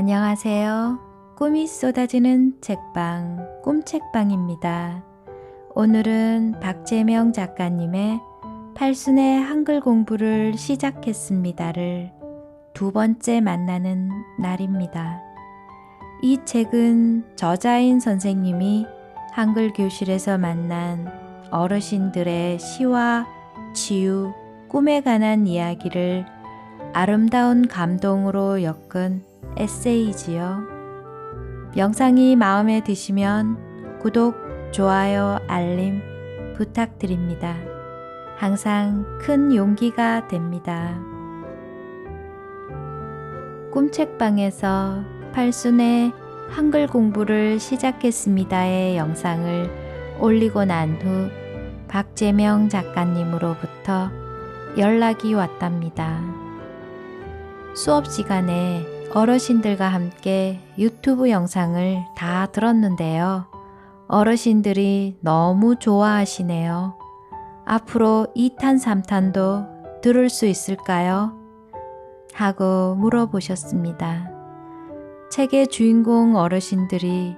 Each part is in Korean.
안녕하세요. 꿈이 쏟아지는 책방, 꿈책방입니다. 오늘은 박재명 작가님의 팔순의 한글 공부를 시작했습니다를 두 번째 만나는 날입니다. 이 책은 저자인 선생님이 한글 교실에서 만난 어르신들의 시와 치유, 꿈에 관한 이야기를 아름다운 감동으로 엮은 에세이지요. 영상이 마음에 드시면 구독, 좋아요, 알림 부탁드립니다. 항상 큰 용기가 됩니다. 꿈책방에서 팔순의 한글 공부를 시작했습니다의 영상을 올리고 난 후 박재명 작가님으로부터 연락이 왔답니다. 수업 시간에 어르신들과 함께 유튜브 영상을 다 들었는데요. 어르신들이 너무 좋아하시네요. 앞으로 2탄, 3탄도 들을 수 있을까요? 하고 물어보셨습니다. 책의 주인공 어르신들이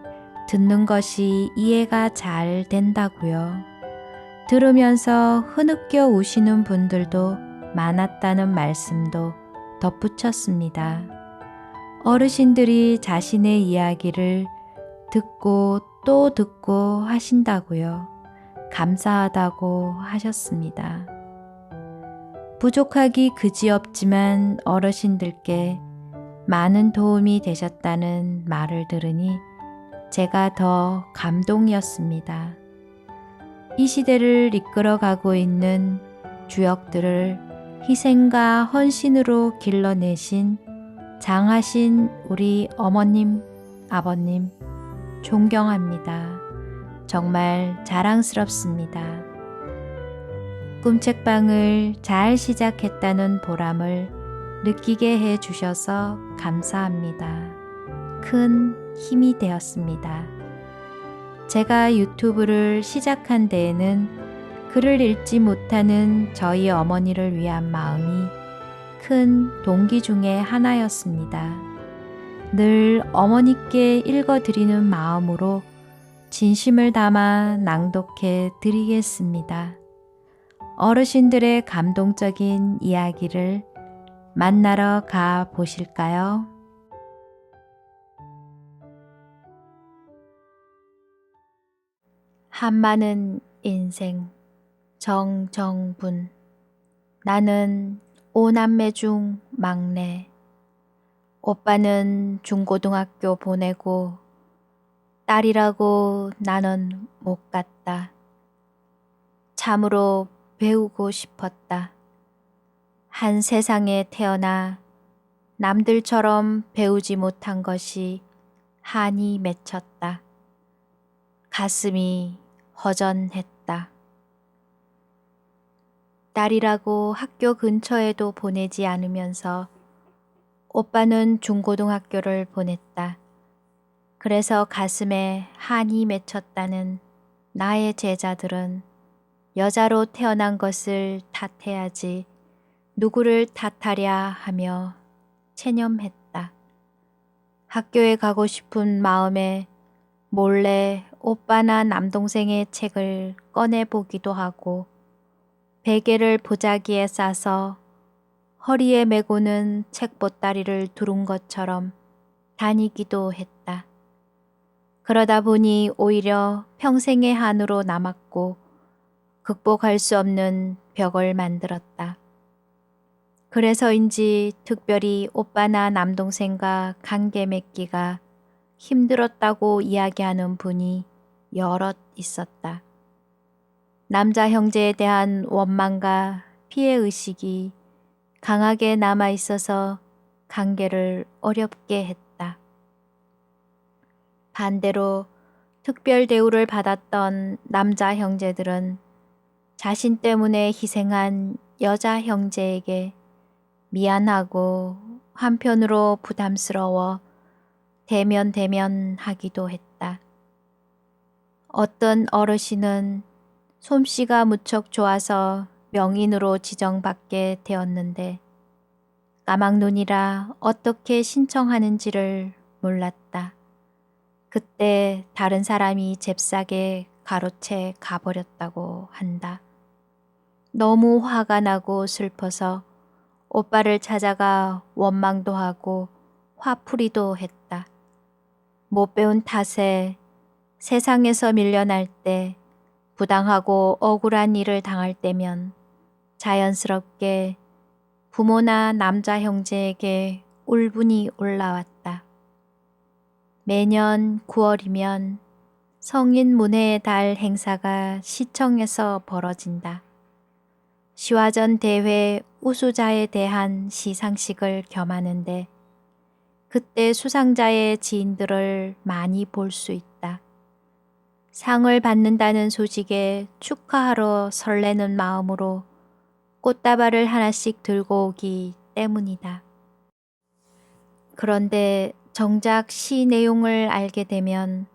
듣는 것이 이해가 잘 된다고요. 들으면서 흐느껴 우시는 분들도 많았다는 말씀도 덧붙였습니다. 어르신들이 자신의 이야기를 듣고 또 듣고 하신다고요. 감사하다고 하셨습니다. 부족하기 그지없지만 어르신들께 많은 도움이 되셨다는 말을 들으니 제가 더 감동이었습니다. 이 시대를 이끌어가고 있는 주역들을 희생과 헌신으로 길러내신 장하신 우리 어머님, 아버님 존경합니다. 정말 자랑스럽습니다. 꿈책방을 잘 시작했다는 보람을 느끼게 해 주셔서 감사합니다. 큰 힘이 되었습니다. 제가 유튜브를 시작한 데에는 글을 읽지 못하는 저희 어머니를 위한 마음이 큰 동기 중에 하나였습니다. 늘 어머니께 읽어드리는 마음으로 진심을 담아 낭독해 드리겠습니다. 어르신들의 감동적인 이야기를 만나러 가 보실까요? 한많은 인생 정정분. 나는 5남매 중 막내. 오빠는 중고등학교 보내고 딸이라고 나는 못 갔다. 참으로 배우고 싶었다. 한 세상에 태어나 남들처럼 배우지 못한 것이 한이 맺혔다. 가슴이 허전했다. 딸이라고 학교 근처에도 보내지 않으면서 오빠는 중고등학교를 보냈다. 그래서 가슴에 한이 맺혔다는 나의 제자들은 여자로 태어난 것을 탓해야지 누구를 탓하랴 하며 체념했다. 학교에 가고 싶은 마음에 몰래 오빠나 남동생의 책을 꺼내보기도 하고 베개를 보자기에 싸서 허리에 메고는 책보따리를 두른 것처럼 다니기도 했다. 그러다 보니 오히려 평생의 한으로 남았고 극복할 수 없는 벽을 만들었다. 그래서인지 특별히 오빠나 남동생과 관계 맺기가 힘들었다고 이야기하는 분이 여럿 있었다. 남자 형제에 대한 원망과 피해의식이 강하게 남아있어서 관계를 어렵게 했다. 반대로 특별 대우를 받았던 남자 형제들은 자신 때문에 희생한 여자 형제에게 미안하고 한편으로 부담스러워 대면하기도 했다. 어떤 어르신은 솜씨가 무척 좋아서 명인으로 지정받게 되었는데 까막눈이라 어떻게 신청하는지를 몰랐다. 그때 다른 사람이 잽싸게 가로채 가버렸다고 한다. 너무 화가 나고 슬퍼서 오빠를 찾아가 원망도 하고 화풀이도 했다. 못 배운 탓에 세상에서 밀려날 때 부당하고 억울한 일을 당할 때면 자연스럽게 부모나 남자 형제에게 울분이 올라왔다. 매년 9월이면 성인 문해의 달 행사가 시청에서 벌어진다. 시화전 대회 우수자에 대한 시상식을 겸하는데 그때 수상자의 지인들을 많이 볼 수 있다. 상을 받는다는 소식에 축하하러 설레는 마음으로 꽃다발을 하나씩 들고 오기 때문이다. 그런데 정작 시 내용을 알게 되면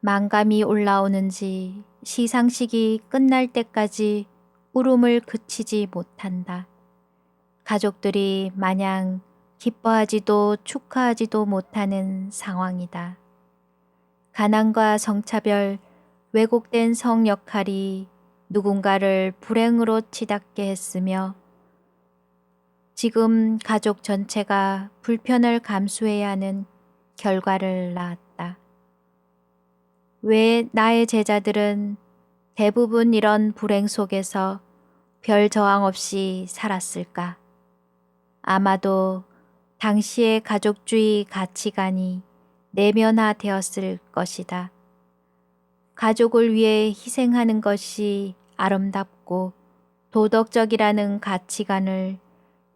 만감이 올라오는지 시상식이 끝날 때까지 울음을 그치지 못한다. 가족들이 마냥 기뻐하지도 축하하지도 못하는 상황이다. 가난과 성차별, 왜곡된 성 역할이 누군가를 불행으로 치닫게 했으며 지금 가족 전체가 불편을 감수해야 하는 결과를 낳았다. 왜 나의 제자들은 대부분 이런 불행 속에서 별 저항 없이 살았을까? 아마도 당시의 가족주의 가치관이 내면화되었을 것이다. 가족을 위해 희생하는 것이 아름답고 도덕적이라는 가치관을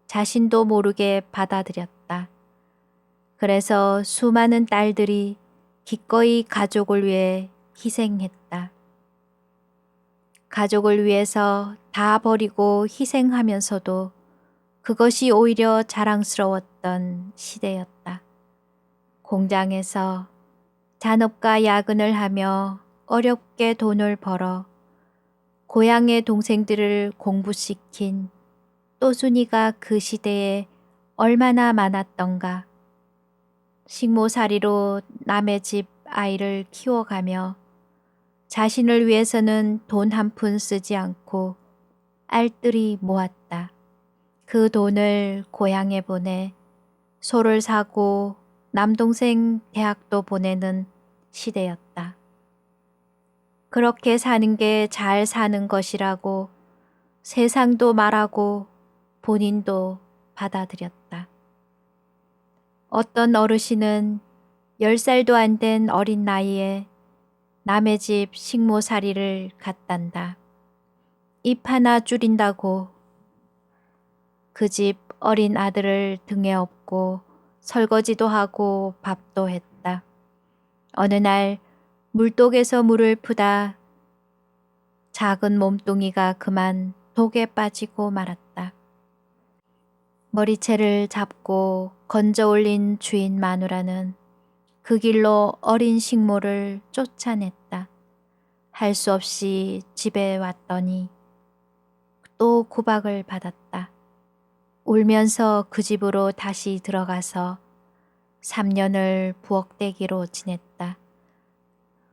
자신도 모르게 받아들였다. 그래서 수많은 딸들이 기꺼이 가족을 위해 희생했다. 가족을 위해서 다 버리고 희생하면서도 그것이 오히려 자랑스러웠던 시대였다. 공장에서 잔업과 야근을 하며 어렵게 돈을 벌어 고향의 동생들을 공부시킨 또순이가 그 시대에 얼마나 많았던가. 식모살이로 남의 집 아이를 키워가며 자신을 위해서는 돈 한 푼 쓰지 않고 알뜰히 모았다. 그 돈을 고향에 보내 소를 사고 남동생 대학도 보내는 시대였다. 그렇게 사는 게 잘 사는 것이라고 세상도 말하고 본인도 받아들였다. 어떤 어르신은 10살도 안 된 어린 나이에 남의 집 식모살이를 갖단다. 입 하나 줄인다고 그 집 어린 아들을 등에 업고 설거지도 하고 밥도 했다. 어느 날 물독에서 물을 푸다 작은 몸뚱이가 그만 독에 빠지고 말았다. 머리채를 잡고 건져 올린 주인 마누라는 그 길로 어린 식모를 쫓아냈다. 할 수 없이 집에 왔더니 또 구박을 받았다. 울면서 그 집으로 다시 들어가서 3년을 부엌대기로 지냈다.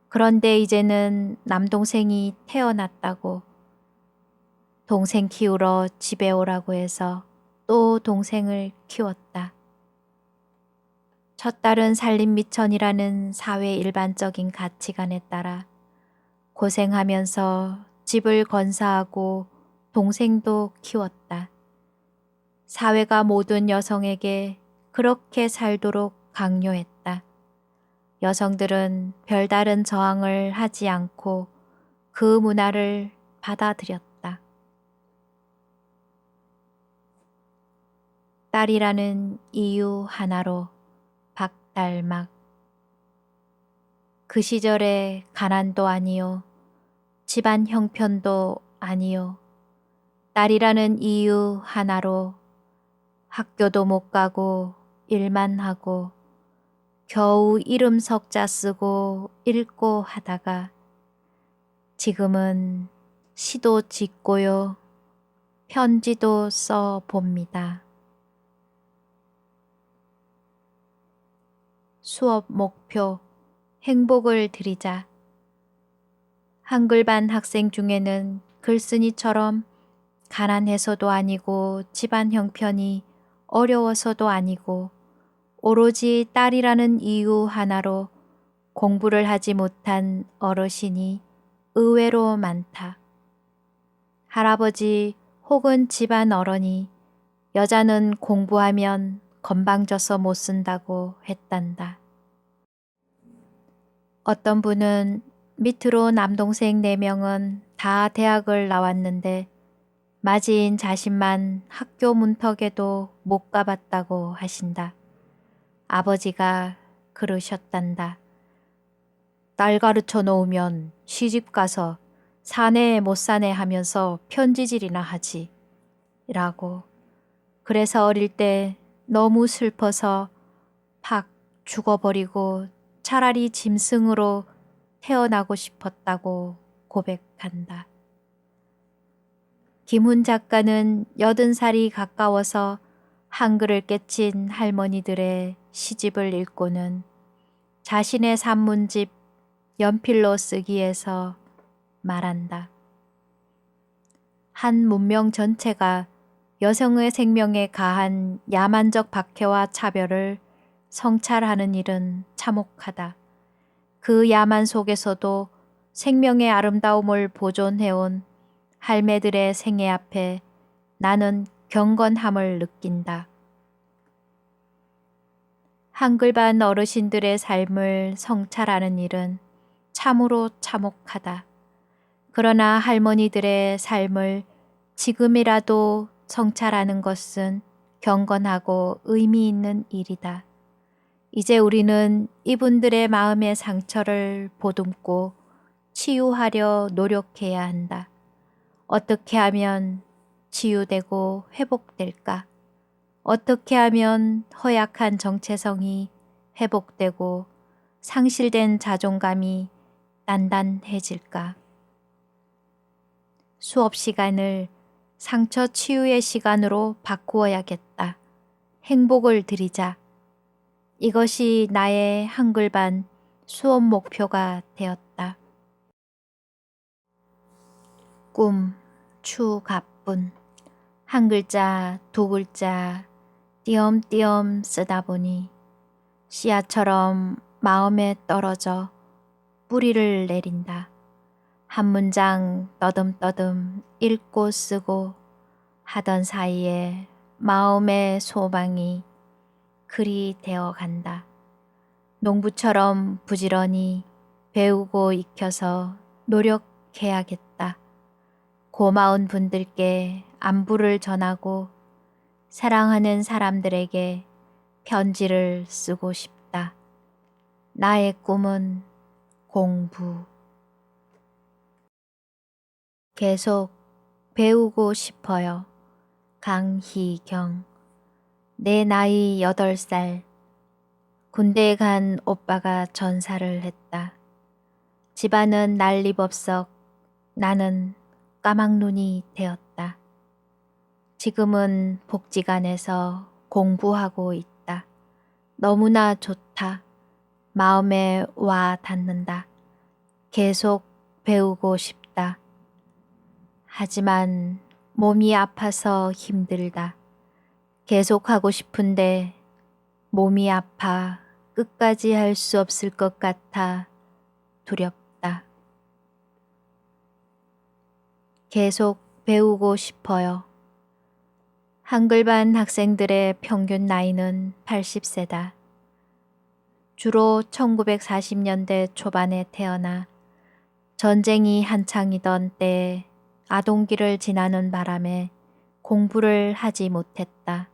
그런데 이제는 남동생이 태어났다고 동생 키우러 집에 오라고 해서 또 동생을 키웠다. 첫 딸은 살림미천이라는 사회 일반적인 가치관에 따라 고생하면서 집을 건사하고 동생도 키웠다. 사회가 모든 여성에게 그렇게 살도록 강요했다. 여성들은 별다른 저항을 하지 않고 그 문화를 받아들였다. 딸이라는 이유 하나로 박달막. 그 시절에 가난도 아니요, 집안 형편도 아니요, 딸이라는 이유 하나로 학교도 못 가고 일만 하고 겨우 이름 석자 쓰고 읽고 하다가 지금은 시도 짓고요, 편지도 써 봅니다. 수업 목표, 행복을 드리자. 한글반 학생 중에는 글쓴이처럼 가난해서도 아니고 집안 형편이 어려워서도 아니고 오로지 딸이라는 이유 하나로 공부를 하지 못한 어르신이 의외로 많다. 할아버지 혹은 집안 어른이 여자는 공부하면 건방져서 못 쓴다고 했단다. 어떤 분은 밑으로 남동생 4명은 다 대학을 나왔는데 맞이인 자신만 학교 문턱에도 못 가봤다고 하신다. 아버지가 그러셨단다. 딸 가르쳐 놓으면 시집 가서 사내 못 사내 하면서 편지질이나 하지. 라고. 그래서 어릴 때 너무 슬퍼서 팍 죽어버리고 차라리 짐승으로 태어나고 싶었다고 고백한다. 김훈 작가는 80살이 가까워서 한글을 깨친 할머니들의 시집을 읽고는 자신의 산문집 연필로 쓰기에서 말한다. 한 문명 전체가 여성의 생명에 가한 야만적 박해와 차별을 성찰하는 일은 참혹하다. 그 야만 속에서도 생명의 아름다움을 보존해온 할매들의 생애 앞에 나는 경건함을 느낀다. 한글반 어르신들의 삶을 성찰하는 일은 참으로 참혹하다. 그러나 할머니들의 삶을 지금이라도 성찰하는 것은 경건하고 의미 있는 일이다. 이제 우리는 이분들의 마음의 상처를 보듬고 치유하려 노력해야 한다. 어떻게 하면 치유되고 회복될까? 어떻게 하면 허약한 정체성이 회복되고 상실된 자존감이 단단해질까? 수업 시간을 상처 치유의 시간으로 바꾸어야겠다. 행복을 드리자. 이것이 나의 한글반 수업 목표가 되었다. 꿈, 추, 가뿐. 한 글자, 두 글자 띄엄띄엄 쓰다 보니 씨앗처럼 마음에 떨어져 뿌리를 내린다. 한 문장 떠듬떠듬 읽고 쓰고 하던 사이에 마음의 소망이 글이 되어간다. 농부처럼 부지런히 배우고 익혀서 노력해야겠다. 고마운 분들께 안부를 전하고 사랑하는 사람들에게 편지를 쓰고 싶다. 나의 꿈은 공부. 계속 배우고 싶어요. 강희경. 내 나이 8살. 군대에 간 오빠가 전사를 했다. 집안은 난리법석. 나는 까막눈이 되었다. 지금은 복지관에서 공부하고 있다. 너무나 좋다. 마음에 와 닿는다. 계속 배우고 싶다. 하지만 몸이 아파서 힘들다. 계속 하고 싶은데 몸이 아파 끝까지 할 수 없을 것 같아 두렵다. 계속 배우고 싶어요. 한글반 학생들의 평균 나이는 80세다. 주로 1940년대 초반에 태어나 전쟁이 한창이던 때에 아동기를 지나는 바람에 공부를 하지 못했다.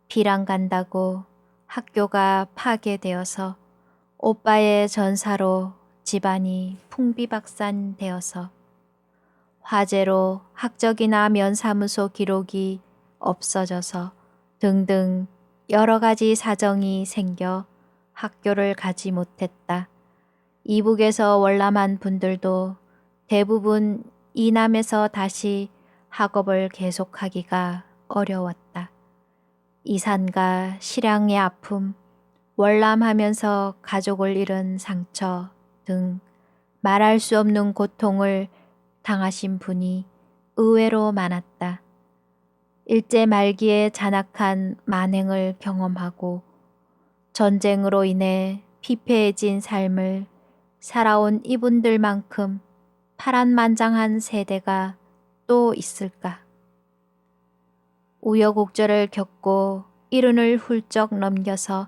피랑 간다고 학교가 파괴되어서 오빠의 전사로 집안이 풍비박산되어서 화재로 학적이나 면사무소 기록이 없어져서 등등 여러 가지 사정이 생겨 학교를 가지 못했다. 이북에서 월남한 분들도 대부분 이남에서 다시 학업을 계속하기가 어려웠다. 이산과 실향의 아픔, 월남하면서 가족을 잃은 상처 등 말할 수 없는 고통을 당하신 분이 의외로 많았다. 일제 말기에 잔악한 만행을 경험하고 전쟁으로 인해 피폐해진 삶을 살아온 이분들만큼 파란만장한 세대가 또 있을까? 우여곡절을 겪고 이른을 훌쩍 넘겨서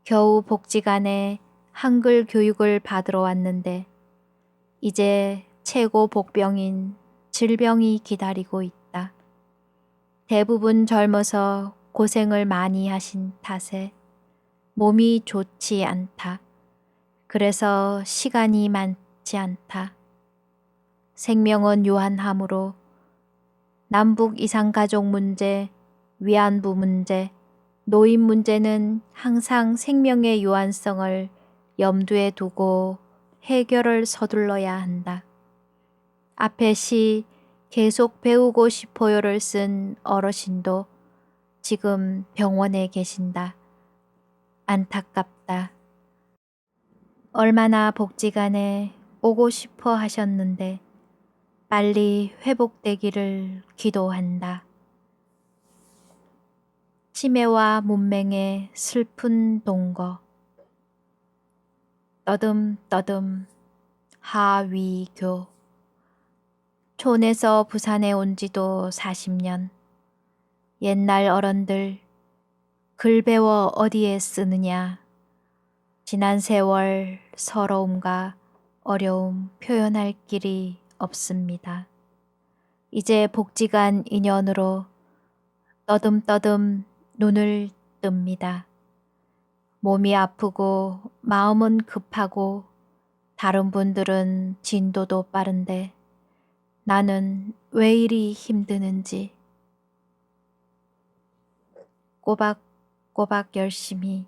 겨우 복지관에 한글 교육을 받으러 왔는데 이제 최고 복병인 질병이 기다리고 있다. 대부분 젊어서 고생을 많이 하신 탓에 몸이 좋지 않다. 그래서 시간이 많지 않다. 생명은 유한하므로 남북 이산가족 문제, 위안부 문제, 노인 문제는 항상 생명의 유한성을 염두에 두고 해결을 서둘러야 한다. 앞에 시 계속 배우고 싶어요를 쓴 어르신도 지금 병원에 계신다. 안타깝다. 얼마나 복지관에 오고 싶어 하셨는데 빨리 회복되기를 기도한다. 치매와 문맹의 슬픈 동거. 떠듬떠듬 하위교. 촌에서 부산에 온 지도 40년. 옛날 어른들 글 배워 어디에 쓰느냐. 지난 세월 서러움과 어려움 표현할 길이 없습니다. 이제 복지관 인연으로 떠듬떠듬 눈을 뜹니다. 몸이 아프고 마음은 급하고 다른 분들은 진도도 빠른데 나는 왜 이리 힘드는지 꼬박꼬박 열심히.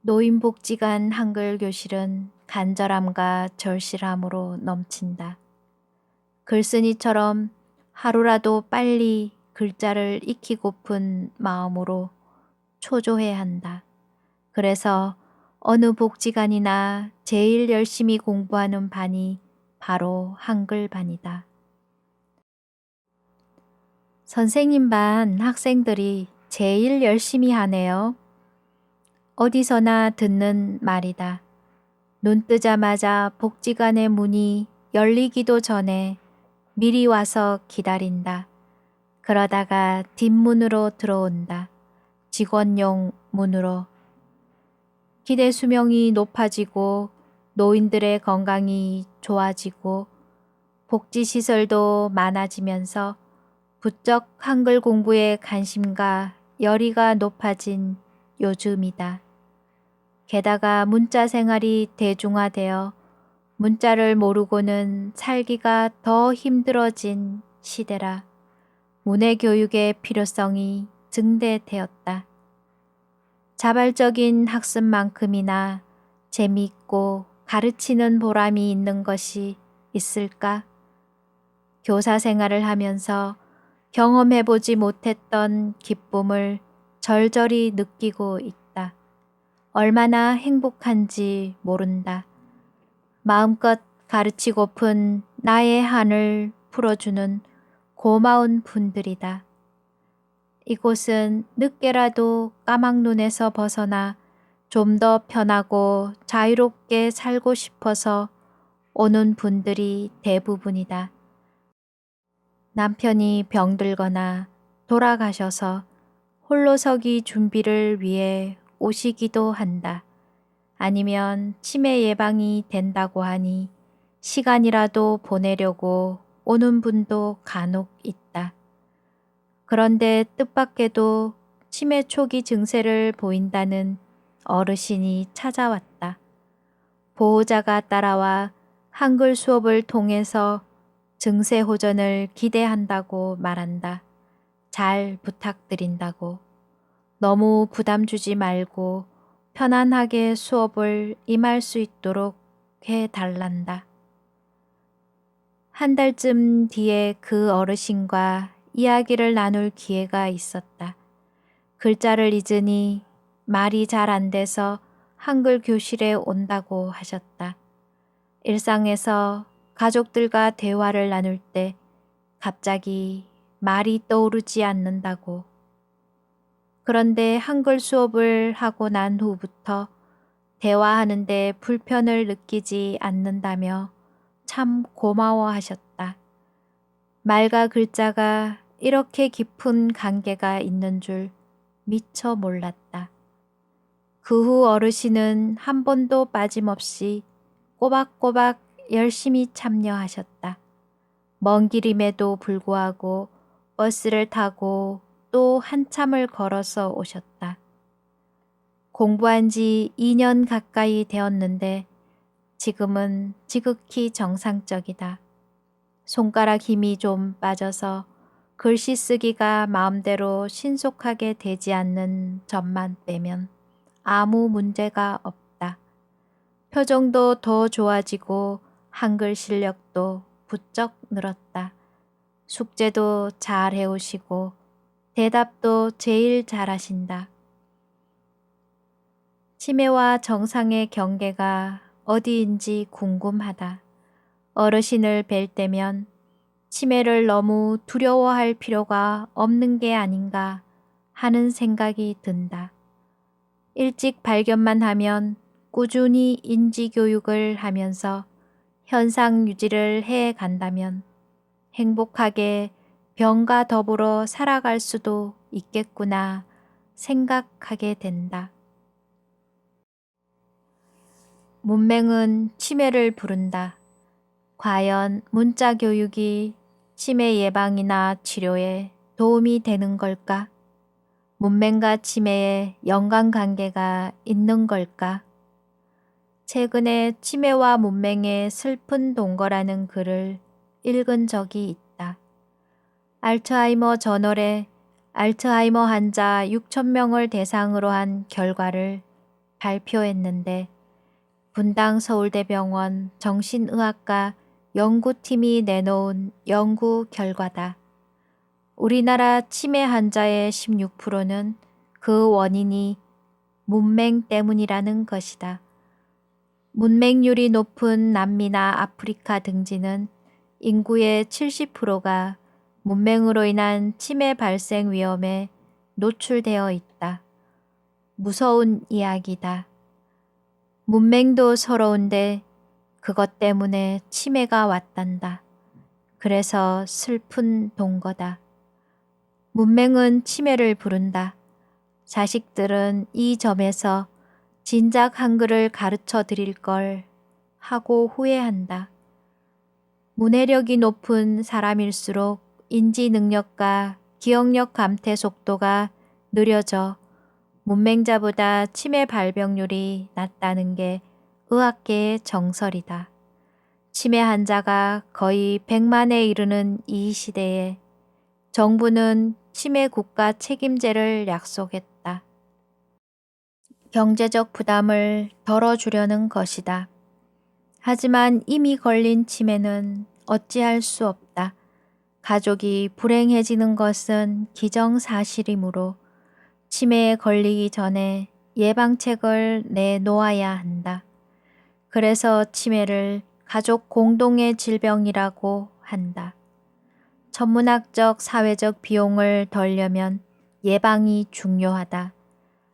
노인복지관 한글 교실은 간절함과 절실함으로 넘친다. 글쓴이처럼 하루라도 빨리 글자를 익히고픈 마음으로 초조해야 한다. 그래서 어느 복지관이나 제일 열심히 공부하는 반이 바로 한글반이다. 선생님 반 학생들이 제일 열심히 하네요. 어디서나 듣는 말이다. 눈 뜨자마자 복지관의 문이 열리기도 전에 미리 와서 기다린다. 그러다가 뒷문으로 들어온다. 직원용 문으로. 기대 수명이 높아지고 노인들의 건강이 좋아지고 복지시설도 많아지면서 부쩍 한글 공부에 관심과 열의가 높아진 요즘이다. 게다가 문자 생활이 대중화되어 문자를 모르고는 살기가 더 힘들어진 시대라 문해교육의 필요성이 증대되었다. 자발적인 학습만큼이나 재미있고 가르치는 보람이 있는 것이 있을까? 교사 생활을 하면서 경험해보지 못했던 기쁨을 절절히 느끼고 있다. 얼마나 행복한지 모른다. 마음껏 가르치고픈 나의 한을 풀어주는 고마운 분들이다. 이곳은 늦게라도 까막눈에서 벗어나 좀 더 편하고 자유롭게 살고 싶어서 오는 분들이 대부분이다. 남편이 병들거나 돌아가셔서 홀로서기 준비를 위해 오시기도 한다. 아니면 치매 예방이 된다고 하니 시간이라도 보내려고 오는 분도 간혹 있다. 그런데 뜻밖에도 치매 초기 증세를 보인다는 어르신이 찾아왔다. 보호자가 따라와 한글 수업을 통해서 증세 호전을 기대한다고 말한다. 잘 부탁드린다고. 너무 부담 주지 말고 편안하게 수업을 임할 수 있도록 해달란다. 한 달쯤 뒤에 그 어르신과 이야기를 나눌 기회가 있었다. 글자를 잊으니 말이 잘 안 돼서 한글 교실에 온다고 하셨다. 일상에서 가족들과 대화를 나눌 때 갑자기 말이 떠오르지 않는다고. 그런데 한글 수업을 하고 난 후부터 대화하는데 불편을 느끼지 않는다며 참 고마워하셨다. 말과 글자가 이렇게 깊은 관계가 있는 줄 미처 몰랐다. 그 후 어르신은 한 번도 빠짐없이 꼬박꼬박 열심히 참여하셨다. 먼 길임에도 불구하고 버스를 타고 또 한참을 걸어서 오셨다. 공부한 지 2년 가까이 되었는데 지금은 지극히 정상적이다. 손가락 힘이 좀 빠져서 글씨 쓰기가 마음대로 신속하게 되지 않는 점만 빼면 아무 문제가 없다. 표정도 더 좋아지고 한글 실력도 부쩍 늘었다. 숙제도 잘 해오시고 대답도 제일 잘하신다. 치매와 정상의 경계가 어디인지 궁금하다. 어르신을 뵐 때면 치매를 너무 두려워할 필요가 없는 게 아닌가 하는 생각이 든다. 일찍 발견만 하면 꾸준히 인지교육을 하면서 현상 유지를 해 간다면 행복하게 병과 더불어 살아갈 수도 있겠구나 생각하게 된다. 문맹은 치매를 부른다. 과연 문자 교육이 치매 예방이나 치료에 도움이 되는 걸까? 문맹과 치매에 연관관계가 있는 걸까? 최근에 치매와 문맹의 슬픈 동거라는 글을 읽은 적이 있다. 알츠하이머 저널에 알츠하이머 환자 6,000명을 대상으로 한 결과를 발표했는데 분당 서울대병원 정신의학과 연구팀이 내놓은 연구 결과다. 우리나라 치매 환자의 16%는 그 원인이 문맹 때문이라는 것이다. 문맹률이 높은 남미나 아프리카 등지는 인구의 70%가 문맹으로 인한 치매 발생 위험에 노출되어 있다. 무서운 이야기다. 문맹도 서러운데 그것 때문에 치매가 왔단다. 그래서 슬픈 동거다. 문맹은 치매를 부른다. 자식들은 이 점에서 진작 한글을 가르쳐 드릴 걸 하고 후회한다. 문해력이 높은 사람일수록 인지 능력과 기억력 감퇴 속도가 느려져 문맹자보다 치매 발병률이 낮다는 게 의학계의 정설이다. 치매 환자가 거의 100만에 이르는 이 시대에 정부는 치매 국가 책임제를 약속했다. 경제적 부담을 덜어주려는 것이다. 하지만 이미 걸린 치매는 어찌할 수 없다. 가족이 불행해지는 것은 기정사실이므로 치매에 걸리기 전에 예방책을 내놓아야 한다. 그래서 치매를 가족 공동의 질병이라고 한다. 천문학적 사회적 비용을 덜려면 예방이 중요하다.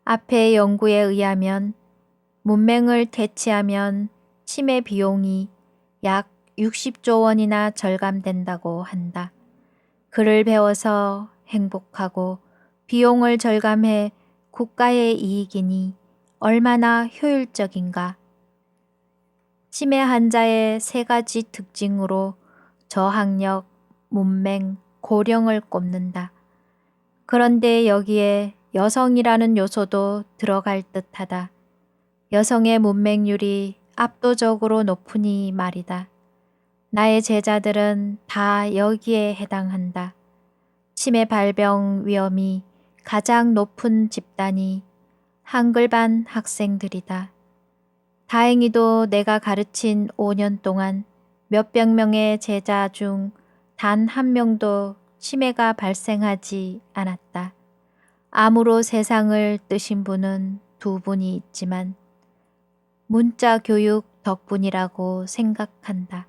앞의 연구에 의하면 문맹을 퇴치하면 치매 비용이 약 60조 원이나 절감된다고 한다. 글을 배워서 행복하고 비용을 절감해 국가의 이익이니 얼마나 효율적인가. 치매 환자의 3가지 특징으로 저항력, 문맹, 고령을 꼽는다. 그런데 여기에 여성이라는 요소도 들어갈 듯하다. 여성의 문맹률이 압도적으로 높으니 말이다. 나의 제자들은 다 여기에 해당한다. 치매 발병 위험이 가장 높은 집단이 한글반 학생들이다. 다행히도 내가 가르친 5년 동안 몇백 명의 제자 중 단 한 명도 치매가 발생하지 않았다. 암으로 세상을 뜨신 분은 두 분이 있지만 문자 교육 덕분이라고 생각한다.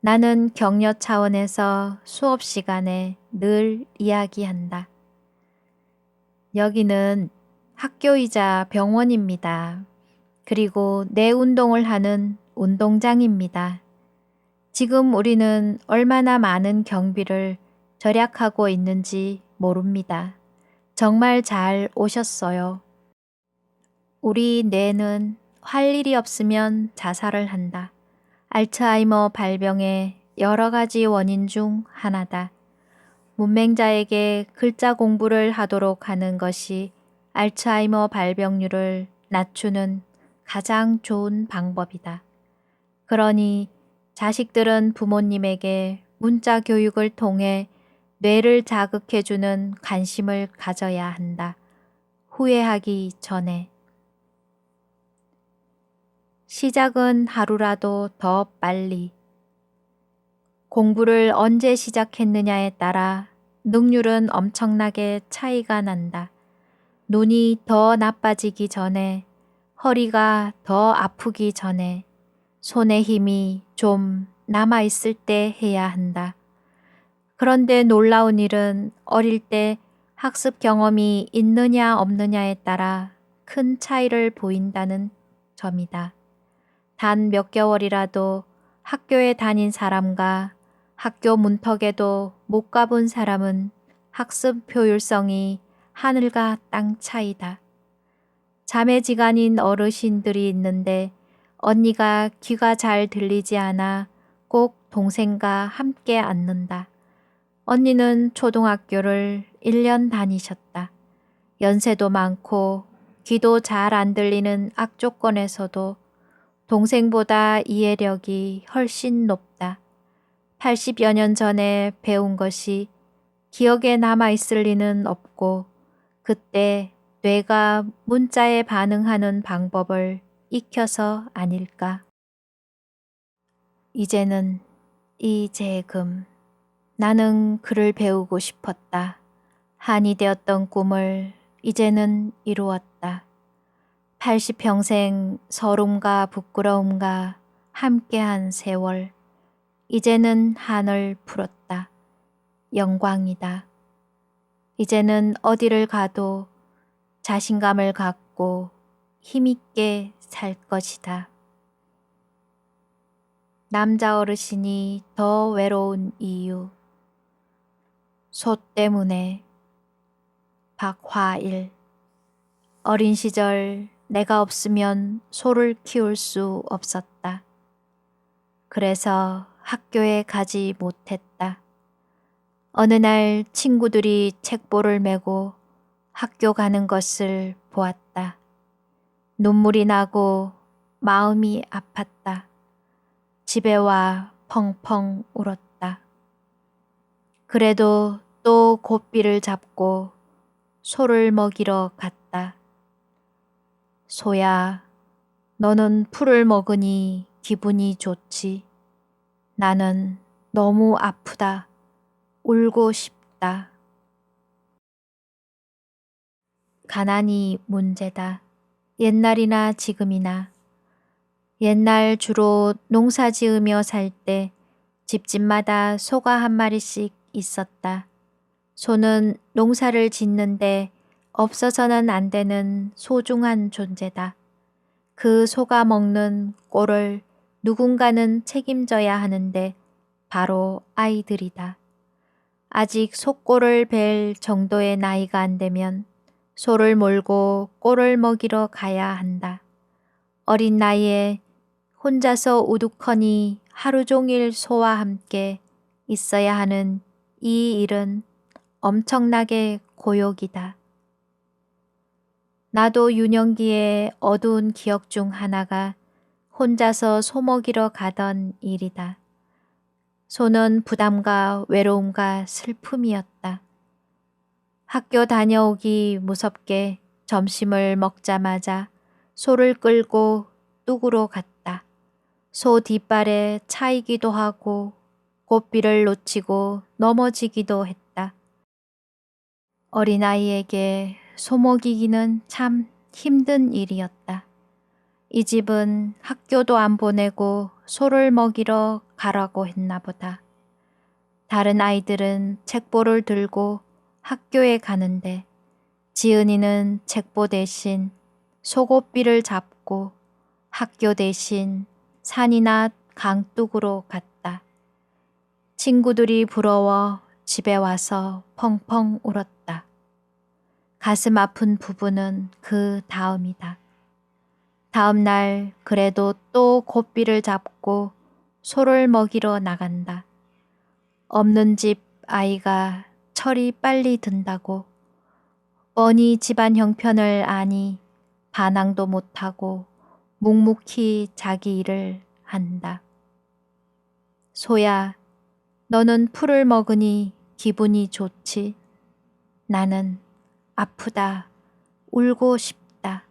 나는 격려 차원에서 수업 시간에 늘 이야기한다. 여기는 학교이자 병원입니다. 그리고 내 운동을 하는 운동장입니다. 지금 우리는 얼마나 많은 경비를 절약하고 있는지 모릅니다. 정말 잘 오셨어요. 우리 뇌는 할 일이 없으면 자살을 한다. 알츠하이머 발병의 여러 가지 원인 중 하나다. 문맹자에게 글자 공부를 하도록 하는 것이 알츠하이머 발병률을 낮추는 가장 좋은 방법이다. 그러니 자식들은 부모님에게 문자 교육을 통해 뇌를 자극해주는 관심을 가져야 한다. 후회하기 전에. 시작은 하루라도 더 빨리. 공부를 언제 시작했느냐에 따라 능률은 엄청나게 차이가 난다. 눈이 더 나빠지기 전에, 허리가 더 아프기 전에, 손에 힘이 좀 남아있을 때 해야 한다. 그런데 놀라운 일은 어릴 때 학습 경험이 있느냐 없느냐에 따라 큰 차이를 보인다는 점이다. 단 몇 개월이라도 학교에 다닌 사람과 학교 문턱에도 못 가본 사람은 학습 효율성이 하늘과 땅 차이다. 자매지간인 어르신들이 있는데 언니가 귀가 잘 들리지 않아 꼭 동생과 함께 앉는다. 언니는 초등학교를 1년 다니셨다. 연세도 많고 귀도 잘 안 들리는 악조건에서도 동생보다 이해력이 훨씬 높다. 80여 년 전에 배운 것이 기억에 남아있을 리는 없고 그때 뇌가 문자에 반응하는 방법을 익혀서 아닐까. 이제는 이재금. 나는 글을 배우고 싶었다. 한이 되었던 꿈을 이제는 이루었다. 80평생 서름과 부끄러움과 함께한 세월. 이제는 한을 풀었다. 영광이다. 이제는 어디를 가도 자신감을 갖고 힘있게 살 것이다. 남자 어르신이 더 외로운 이유. 소 때문에. 박화일. 어린 시절 내가 없으면 소를 키울 수 없었다. 그래서 학교에 가지 못했다. 어느 날 친구들이 책보를 메고 학교 가는 것을 보았다. 눈물이 나고 마음이 아팠다. 집에 와 펑펑 울었다. 그래도 또 고삐를 잡고 소를 먹이러 갔다. 소야, 너는 풀을 먹으니 기분이 좋지. 나는 너무 아프다. 울고 싶다. 가난이 문제다. 옛날이나 지금이나. 옛날 주로 농사 지으며 살 때 집집마다 소가 한 마리씩 있었다. 소는 농사를 짓는데 없어서는 안 되는 소중한 존재다. 그 소가 먹는 꼴을 누군가는 책임져야 하는데 바로 아이들이다. 아직 소꼴을 벨 정도의 나이가 안 되면 소를 몰고 꼴을 먹이러 가야 한다. 어린 나이에 혼자서 우두커니 하루 종일 소와 함께 있어야 하는 이 일은 엄청나게 고역이다. 나도 유년기의 어두운 기억 중 하나가 혼자서 소 먹이러 가던 일이다. 소는 부담과 외로움과 슬픔이었다. 학교 다녀오기 무섭게 점심을 먹자마자 소를 끌고 뚝으로 갔다. 소 뒷발에 차이기도 하고 고삐를 놓치고 넘어지기도 했다. 어린아이에게 소 먹이기는 참 힘든 일이었다. 이 집은 학교도 안 보내고 소를 먹이러 가라고 했나 보다. 다른 아이들은 책보를 들고 학교에 가는데 지은이는 책보 대신 소고삐를 잡고 학교 대신 산이나 강둑으로 갔다. 친구들이 부러워 집에 와서 펑펑 울었다. 가슴 아픈 부부는 그 다음이다. 다음 날 그래도 또 고삐를 잡고 소를 먹이러 나간다. 없는 집 아이가 철이 빨리 든다고 뻔히 집안 형편을 아니 반항도 못하고 묵묵히 자기 일을 한다. 소야, 너는 풀을 먹으니 기분이 좋지? 나는 아프다, 울고 싶다.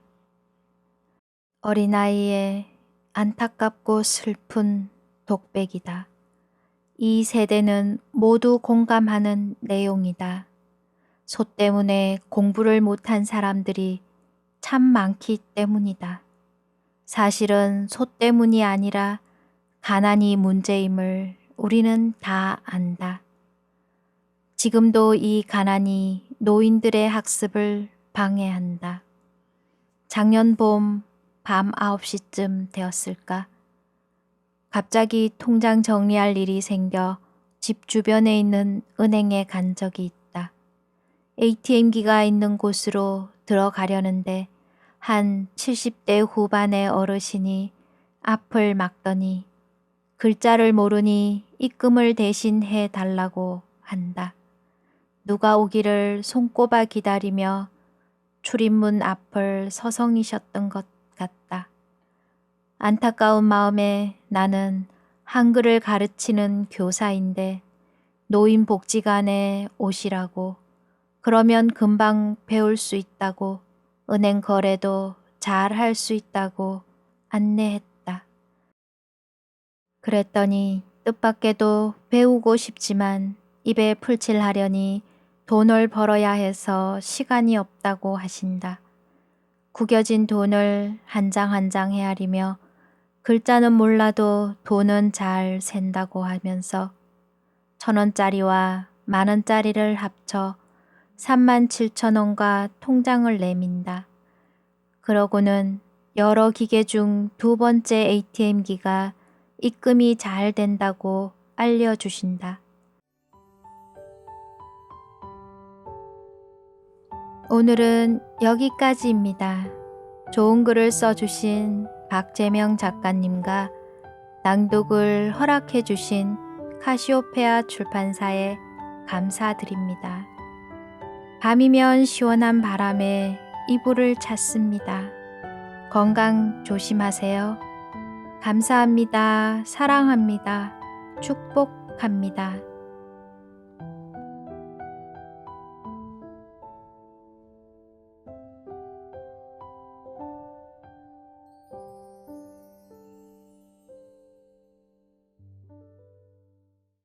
어린아이의 안타깝고 슬픈 독백이다. 이 세대는 모두 공감하는 내용이다. 소 때문에 공부를 못한 사람들이 참 많기 때문이다. 사실은 소 때문이 아니라 가난이 문제임을 우리는 다 안다. 지금도 이 가난이 노인들의 학습을 방해한다. 작년 봄 밤 9시쯤 되었을까? 갑자기 통장 정리할 일이 생겨 집 주변에 있는 은행에 간 적이 있다. ATM기가 있는 곳으로 들어가려는데 한 70대 후반의 어르신이 앞을 막더니 글자를 모르니 입금을 대신 해달라고 한다. 누가 오기를 손꼽아 기다리며 출입문 앞을 서성이셨던 것 같다. 안타까운 마음에 나는 한글을 가르치는 교사인데 노인복지관에 오시라고 그러면 금방 배울 수 있다고 은행 거래도 잘 할 수 있다고 안내했다. 그랬더니 뜻밖에도 배우고 싶지만 입에 풀칠하려니 돈을 벌어야 해서 시간이 없다고 하신다. 구겨진 돈을 한 장 한 장 헤아리며 글자는 몰라도 돈은 잘 센다고 하면서 1,000원짜리와 10,000원짜리를 합쳐 37,000원과 통장을 내민다. 그러고는 여러 기계 중 두 번째 ATM기가 입금이 잘 된다고 알려주신다. 오늘은 여기까지입니다. 좋은 글을 써주신 박재명 작가님과 낭독을 허락해 주신 카시오페아 출판사에 감사드립니다. 밤이면 시원한 바람에 이불을 찾습니다. 건강 조심하세요. 감사합니다. 사랑합니다. 축복합니다.